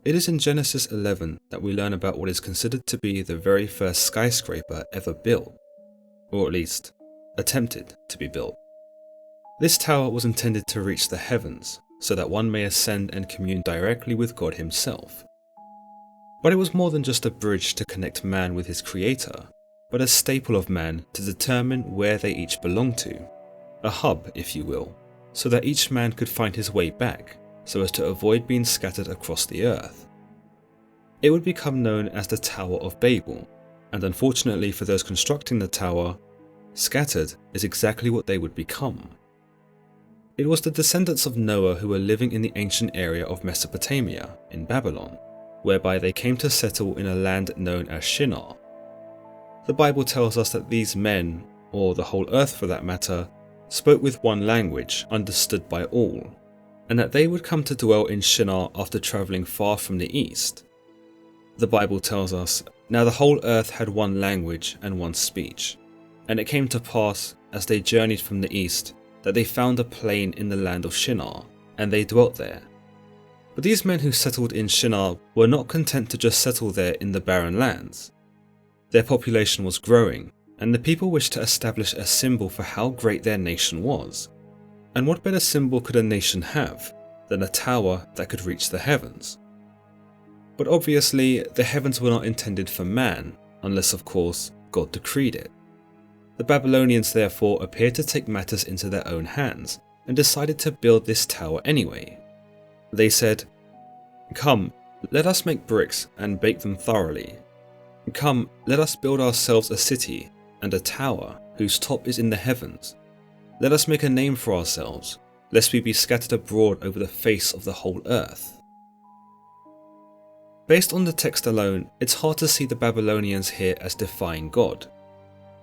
It is in Genesis 11 that we learn about what is considered to be the very first skyscraper ever built, or at least attempted to be built. This tower was intended to reach the heavens so that one may ascend and commune directly with God himself. But it was more than just a bridge to connect man with his creator, but a staple of man to determine where they each belong to, a hub, if you will, so that each man could find his way back so as to avoid being scattered across the earth. It would become known as the Tower of Babel, and unfortunately for those constructing the tower, scattered is exactly what they would become. It was the descendants of Noah who were living in the ancient area of Mesopotamia, in Babylon, whereby they came to settle in a land known as Shinar. The Bible tells us that these men, or the whole earth for that matter, spoke with one language understood by all, and that they would come to dwell in Shinar after travelling far from the east. The Bible tells us, "Now the whole earth had one language and one speech, and it came to pass, as they journeyed from the east, that they found a plain in the land of Shinar, and they dwelt there." But these men who settled in Shinar were not content to just settle there in the barren lands. Their population was growing, and the people wished to establish a symbol for how great their nation was. And what better symbol could a nation have than a tower that could reach the heavens? But obviously, the heavens were not intended for man, unless of course God decreed it. The Babylonians therefore appeared to take matters into their own hands and decided to build this tower anyway. They said, "Come, let us make bricks and bake them thoroughly. Come, let us build ourselves a city and a tower whose top is in the heavens. Let us make a name for ourselves, lest we be scattered abroad over the face of the whole earth." Based on the text alone, it's hard to see the Babylonians here as defying God.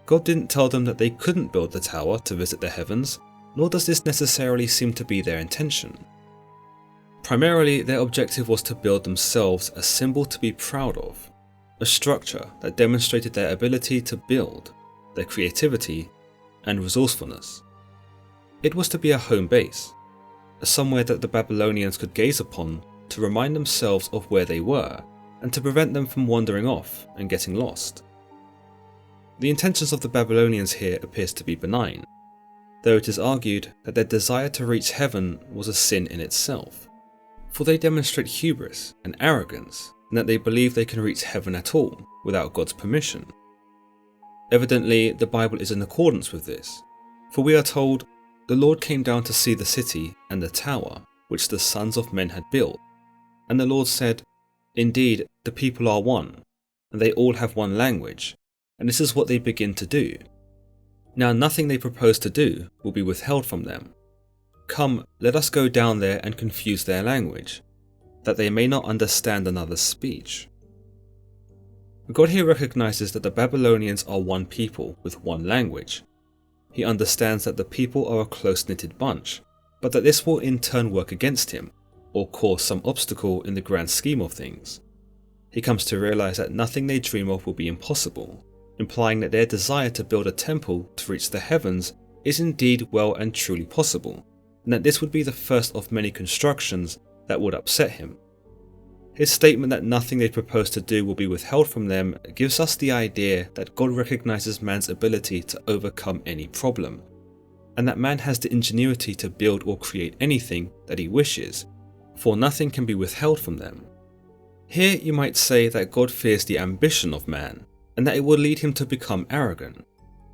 God didn't tell them that they couldn't build the tower to visit the heavens, nor does this necessarily seem to be their intention. Primarily, their objective was to build themselves a symbol to be proud of, a structure that demonstrated their ability to build, their creativity, and resourcefulness. It was to be a home base, somewhere that the Babylonians could gaze upon to remind themselves of where they were, and to prevent them from wandering off and getting lost. The intentions of the Babylonians here appears to be benign, though it is argued that their desire to reach heaven was a sin in itself, for they demonstrate hubris and arrogance in that they believe they can reach heaven at all without God's permission. Evidently, the Bible is in accordance with this, for we are told, "The Lord came down to see the city and the tower which the sons of men had built. And the Lord said, Indeed, the people are one, and they all have one language, and this is what they begin to do. Now nothing they propose to do will be withheld from them. Come, let us go down there and confuse their language, that they may not understand another's speech." God here recognizes that the Babylonians are one people with one language. He understands that the people are a close-knitted bunch, but that this will in turn work against him, or cause some obstacle in the grand scheme of things. He comes to realize that nothing they dream of will be impossible, implying that their desire to build a temple to reach the heavens is indeed well and truly possible, and that this would be the first of many constructions that would upset him. His statement that nothing they propose to do will be withheld from them gives us the idea that God recognizes man's ability to overcome any problem, and that man has the ingenuity to build or create anything that he wishes, for nothing can be withheld from them. Here you might say that God fears the ambition of man, and that it will lead him to become arrogant,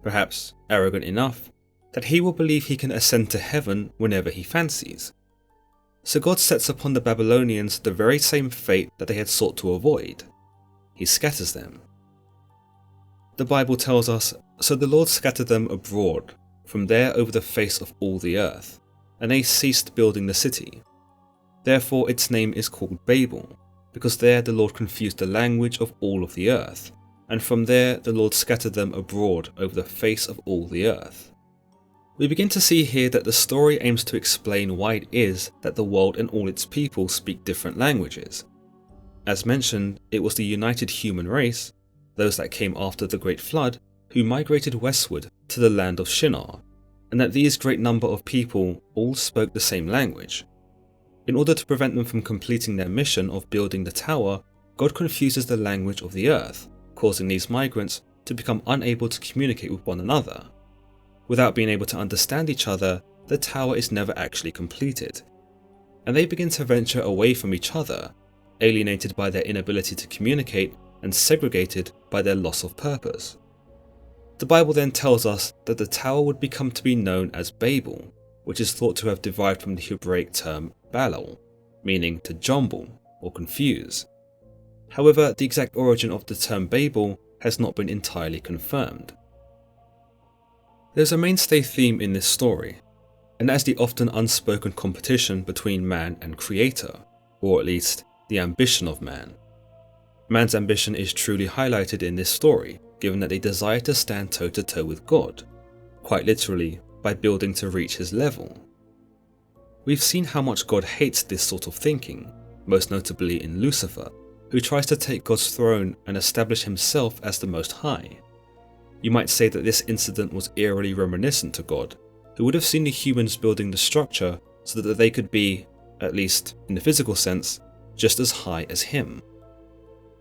perhaps arrogant enough that he will believe he can ascend to heaven whenever he fancies. So God sets upon the Babylonians the very same fate that they had sought to avoid. He scatters them. The Bible tells us, "So the Lord scattered them abroad, from there over the face of all the earth, and they ceased building the city. Therefore its name is called Babel, because there the Lord confused the language of all of the earth, and from there the Lord scattered them abroad over the face of all the earth." We begin to see here that the story aims to explain why it is that the world and all its people speak different languages. As mentioned, it was the united human race, those that came after the Great Flood, who migrated westward to the land of Shinar, and that these great number of people all spoke the same language. In order to prevent them from completing their mission of building the tower, God confuses the language of the earth, causing these migrants to become unable to communicate with one another. Without being able to understand each other, the tower is never actually completed, and they begin to venture away from each other, alienated by their inability to communicate and segregated by their loss of purpose. The Bible then tells us that the tower would become to be known as Babel, which is thought to have derived from the Hebraic term Babel, meaning to jumble or confuse. However, the exact origin of the term Babel has not been entirely confirmed. There's a mainstay theme in this story, and that is the often unspoken competition between man and creator, or at least the ambition of man. Man's ambition is truly highlighted in this story, given that they desire to stand toe-to-toe with God, quite literally by building to reach his level. We've seen how much God hates this sort of thinking, most notably in Lucifer, who tries to take God's throne and establish himself as the Most High. You might say that this incident was eerily reminiscent to God, who would have seen the humans building the structure so that they could be, at least in the physical sense, just as high as him.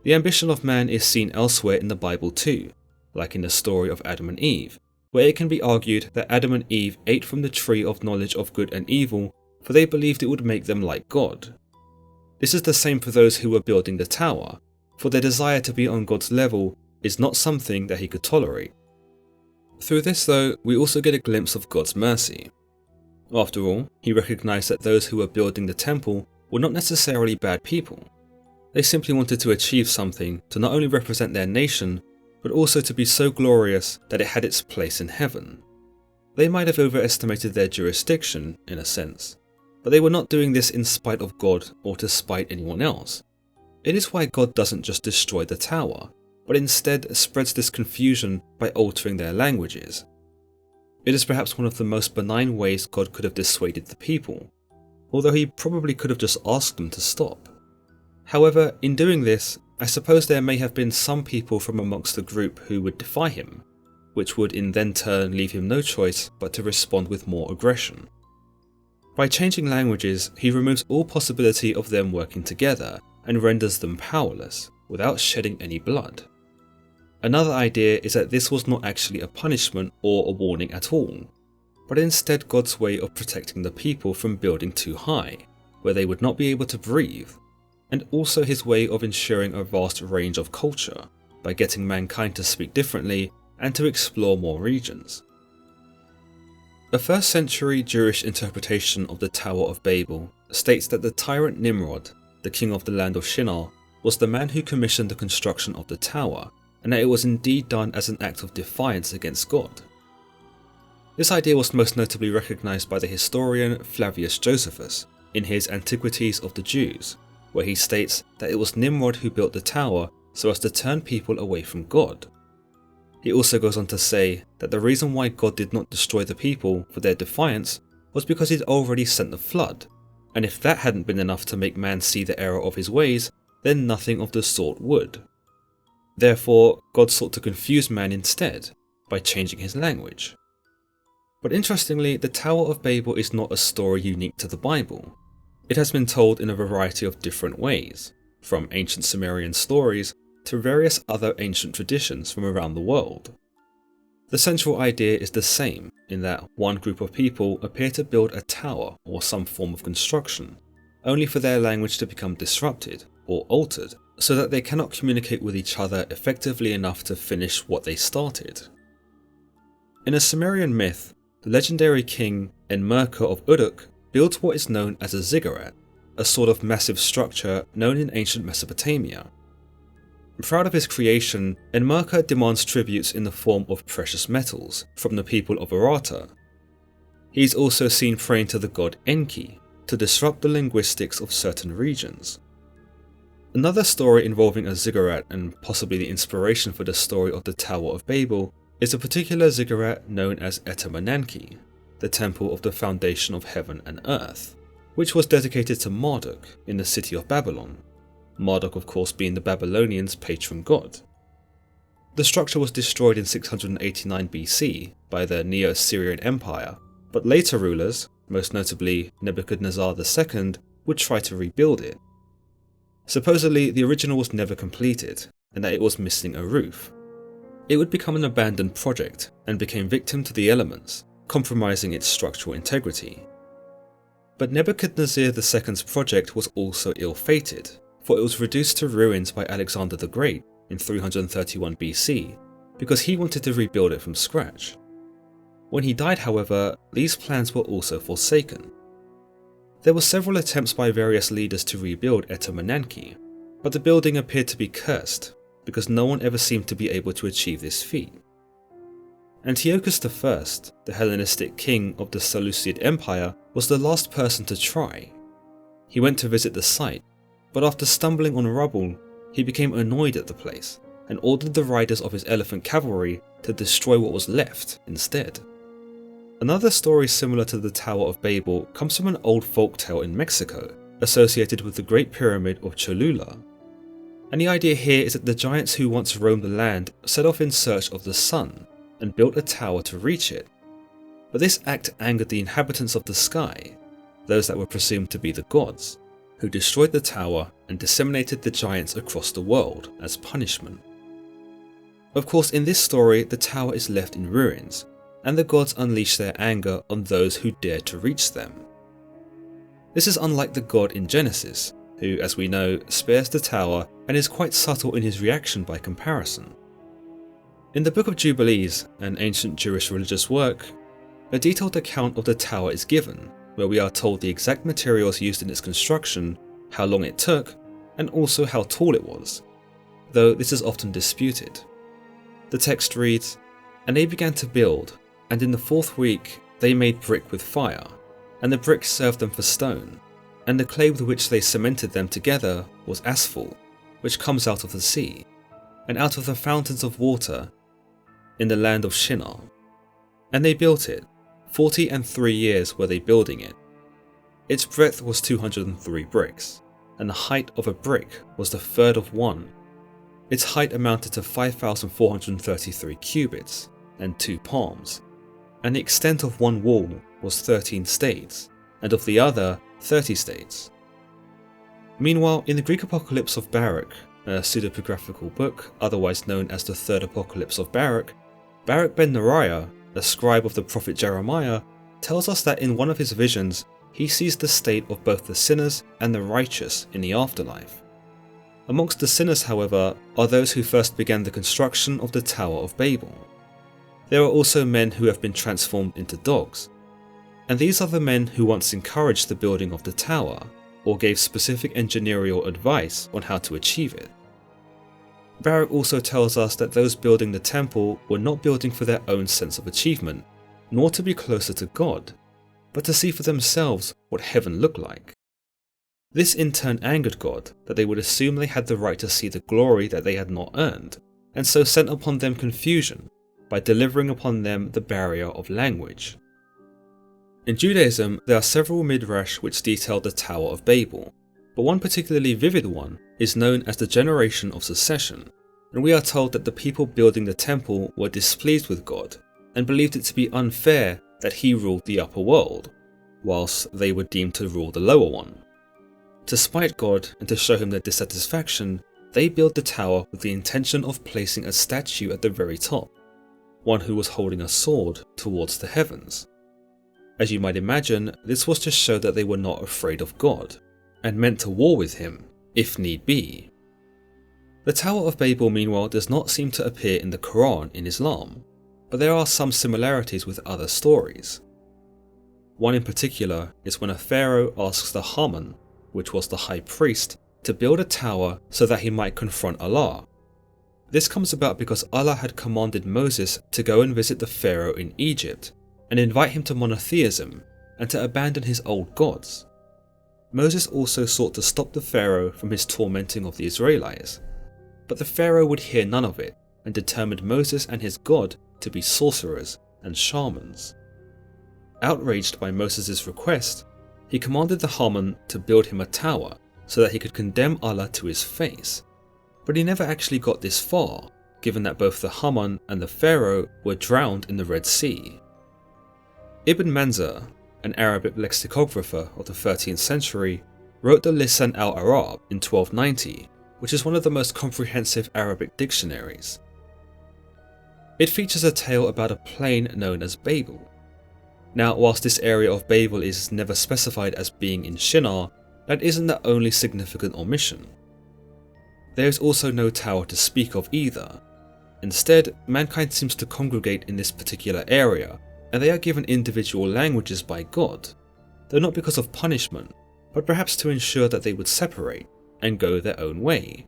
The ambition of man is seen elsewhere in the Bible too, like in the story of Adam and Eve, where it can be argued that Adam and Eve ate from the tree of knowledge of good and evil, for they believed it would make them like God. This is the same for those who were building the tower, for their desire to be on God's level is not something that he could tolerate. Through this though, we also get a glimpse of God's mercy. After all, he recognized that those who were building the temple were not necessarily bad people. They simply wanted to achieve something to not only represent their nation, but also to be so glorious that it had its place in heaven. They might have overestimated their jurisdiction, in a sense, but they were not doing this in spite of God or to spite anyone else. It is why God doesn't just destroy the tower, but instead spreads this confusion by altering their languages. It is perhaps one of the most benign ways God could have dissuaded the people, although he probably could have just asked them to stop. However, in doing this, I suppose there may have been some people from amongst the group who would defy him, which would in then turn leave him no choice but to respond with more aggression. By changing languages, he removes all possibility of them working together and renders them powerless, without shedding any blood. Another idea is that this was not actually a punishment or a warning at all, but instead God's way of protecting the people from building too high, where they would not be able to breathe, and also his way of ensuring a vast range of culture, by getting mankind to speak differently and to explore more regions. A 1st century Jewish interpretation of the Tower of Babel states that the tyrant Nimrod, the king of the land of Shinar, was the man who commissioned the construction of the tower, and that it was indeed done as an act of defiance against God. This idea was most notably recognized by the historian Flavius Josephus in his Antiquities of the Jews, where he states that it was Nimrod who built the tower so as to turn people away from God. He also goes on to say that the reason why God did not destroy the people for their defiance was because he'd already sent the flood, and if that hadn't been enough to make man see the error of his ways, then nothing of the sort would. Therefore, God sought to confuse man instead, by changing his language. But interestingly, the Tower of Babel is not a story unique to the Bible. It has been told in a variety of different ways, from ancient Sumerian stories to various other ancient traditions from around the world. The central idea is the same, in that one group of people appear to build a tower or some form of construction, only for their language to become disrupted or altered, so that they cannot communicate with each other effectively enough to finish what they started. In a Sumerian myth, the legendary king Enmerkar of Uruk builds what is known as a ziggurat, a sort of massive structure known in ancient Mesopotamia. Proud of his creation, Enmerkar demands tributes in the form of precious metals from the people of Arata. He is also seen praying to the god Enki to disrupt the linguistics of certain regions. Another story involving a ziggurat, and possibly the inspiration for the story of the Tower of Babel, is a particular ziggurat known as Etemenanki, the temple of the foundation of heaven and earth, which was dedicated to Marduk in the city of Babylon, Marduk of course being the Babylonians' patron god. The structure was destroyed in 689 BC by the Neo-Assyrian Empire, but later rulers, most notably Nebuchadnezzar II, would try to rebuild it. Supposedly, the original was never completed, and that it was missing a roof. It would become an abandoned project and became victim to the elements, compromising its structural integrity. But Nebuchadnezzar II's project was also ill-fated, for it was reduced to ruins by Alexander the Great in 331 BC, because he wanted to rebuild it from scratch. When he died, however, these plans were also forsaken. There were several attempts by various leaders to rebuild Etemenanki, but the building appeared to be cursed, because no one ever seemed to be able to achieve this feat. Antiochus I, the Hellenistic king of the Seleucid Empire, was the last person to try. He went to visit the site, but after stumbling on rubble, he became annoyed at the place and ordered the riders of his elephant cavalry to destroy what was left instead. Another story similar to the Tower of Babel comes from an old folktale in Mexico, associated with the Great Pyramid of Cholula. And the idea here is that the giants who once roamed the land set off in search of the sun and built a tower to reach it. But this act angered the inhabitants of the sky, those that were presumed to be the gods, who destroyed the tower and disseminated the giants across the world as punishment. Of course, in this story, the tower is left in ruins, and the gods unleash their anger on those who dare to reach them. This is unlike the God in Genesis, who, as we know, spares the tower and is quite subtle in his reaction by comparison. In the Book of Jubilees, an ancient Jewish religious work, a detailed account of the tower is given, where we are told the exact materials used in its construction, how long it took, and also how tall it was, though this is often disputed. The text reads, "And they began to build, and in the 4th week they made brick with fire, and the brick served them for stone, and the clay with which they cemented them together was asphalt, which comes out of the sea, and out of the fountains of water in the land of Shinar. And they built it, 43 years were they building it. Its breadth was 203 bricks, and the height of a brick was the third of one. Its height amounted to 5,433 cubits, and 2 palms, and the extent of one wall was 13 states, and of the other 30 states." Meanwhile, in the Greek Apocalypse of Baruch, a pseudepigraphical book otherwise known as the 3rd Apocalypse of Baruch, Baruch ben Neriah, a scribe of the prophet Jeremiah, tells us that in one of his visions he sees the state of both the sinners and the righteous in the afterlife. Amongst the sinners, however, are those who first began the construction of the Tower of Babel. There are also men who have been transformed into dogs, and these are the men who once encouraged the building of the tower, or gave specific engineering advice on how to achieve it. Baruch also tells us that those building the temple were not building for their own sense of achievement, nor to be closer to God, but to see for themselves what heaven looked like. This in turn angered God, that they would assume they had the right to see the glory that they had not earned, and so sent upon them confusion by delivering upon them the barrier of language. In Judaism, there are several midrash which detail the Tower of Babel, but one particularly vivid one is known as the generation of secession, and we are told that the people building the temple were displeased with God and believed it to be unfair that he ruled the upper world, whilst they were deemed to rule the lower one. To spite God and to show him their dissatisfaction, they built the tower with the intention of placing a statue at the very top, one who was holding a sword towards the heavens. As you might imagine, this was to show that they were not afraid of God, and meant to war with him, if need be. The Tower of Babel, meanwhile, does not seem to appear in the Quran in Islam, but there are some similarities with other stories. One in particular is when a pharaoh asks the Haman, which was the high priest, to build a tower so that he might confront Allah. This comes about because Allah had commanded Moses to go and visit the pharaoh in Egypt, and invite him to monotheism and to abandon his old gods. Moses also sought to stop the pharaoh from his tormenting of the Israelites, but the pharaoh would hear none of it and determined Moses and his God to be sorcerers and shamans. Outraged by Moses' request, he commanded the Haman to build him a tower so that he could condemn Allah to his face, but he never actually got this far, given that both the Haman and the pharaoh were drowned in the Red Sea. Ibn Manzur, an Arabic lexicographer of the 13th century, wrote the Lisan al-Arab in 1290, which is one of the most comprehensive Arabic dictionaries. It features a tale about a plain known as Babel. Now, whilst this area of Babel is never specified as being in Shinar, that isn't the only significant omission. There is also no tower to speak of either. Instead, mankind seems to congregate in this particular area, and they are given individual languages by God, though not because of punishment, but perhaps to ensure that they would separate and go their own way.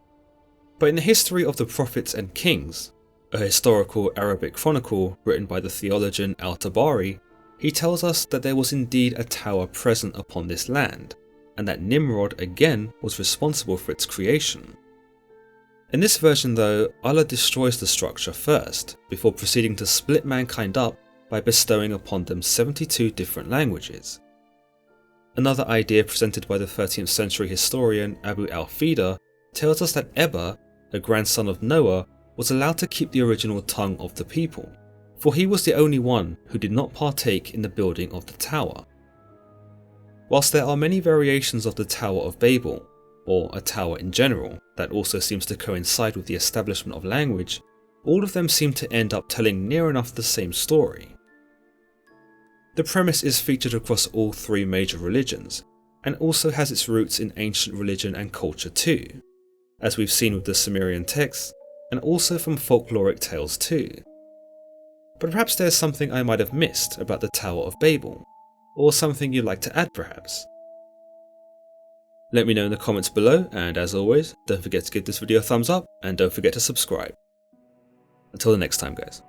But in the history of the prophets and kings, a historical Arabic chronicle written by the theologian al-Tabari, he tells us that there was indeed a tower present upon this land, and that Nimrod again was responsible for its creation. In this version though, Allah destroys the structure first, before proceeding to split mankind up by bestowing upon them 72 different languages. Another idea presented by the 13th century historian Abu al-Fida tells us that Eber, a grandson of Noah, was allowed to keep the original tongue of the people, for he was the only one who did not partake in the building of the tower. Whilst there are many variations of the Tower of Babel, or a tower in general, that also seems to coincide with the establishment of language, all of them seem to end up telling near enough the same story. The premise is featured across all three major religions, and also has its roots in ancient religion and culture too, as we've seen with the Sumerian texts, and also from folkloric tales too. But perhaps there's something I might have missed about the Tower of Babel, or something you'd like to add perhaps. Let me know in the comments below, and as always, don't forget to give this video a thumbs up, and don't forget to subscribe. Until the next time guys.